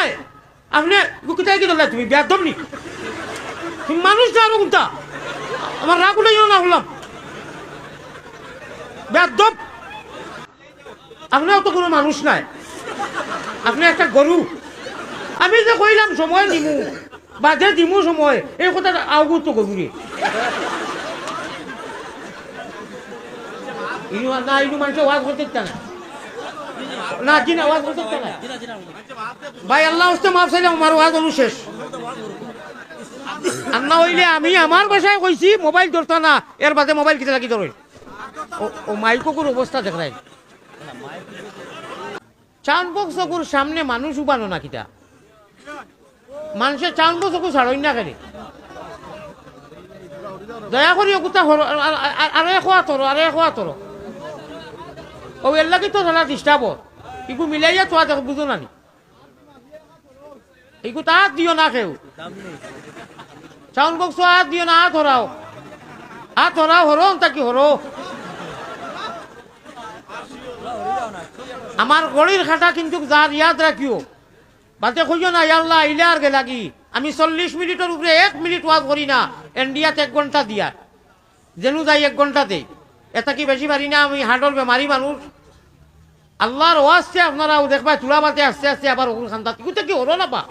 নাই আপনি কোথায় কি দলে তুমি বেদম নি তুমি মানুষ না আরো কোনটা আমার রাগ উঠে না বললাম বেদম আপনার তো কোনো মানুষ নাই আপনি একটা গরু আমি যে কইলাম সময় দিমু বাজে দিমু সময় এই কথা আগুন তো গরুরে না ইনু মানুষ ওয়াজ করতে না না জিন আওয়াজ করতে না ভাই আল্লাহ হস্তে মাফ চাইলাম আমার ওয়াজ অনুশেষ আর না হইলে আমি আমার বাসায় কইছি মোবাইল ধরতো না এর বাদে মোবাইল কিতে লাগি ধরে ও মাইকোর অবস্থা দেখায় চাউন বক্সকুর সামনে মানুষ উবানো না কিটা মানুষের চাউন বক্সকু ছাড়ই না কেন দয়া করি ওকুতা আরে খোয়া তোর ও এর লাগি তো ধরা ডিস্টার্ব ইগু মিলাইয়া তো দেখ বুঝো না ইগু তা দিও না কেউ চাউন বক্স হাত দিও না হাত ধরাও হরো তাকি হরো আমার গড়ির খাটা কিন্তু যার ইয়াদ রাখিও বাতে খুঁজো না আল্লাহ ইলার গে লাগি আমি 40 মিনিটের উপরে 1 মিনিট ওয়াজ করি না ইন্ডিয়াতে 1 ঘন্টা দিয়া যেন যাই 1 ঘন্টা দেই এটা কি বেশি পারি না আমি হার্টর বেমারি মানুষ আল্লাহর ওয়াজতে আপনারাও দেখবা চুলা বাতে আস্তে আস্তে আবার ওগুলো খান্তা কি হলো না পা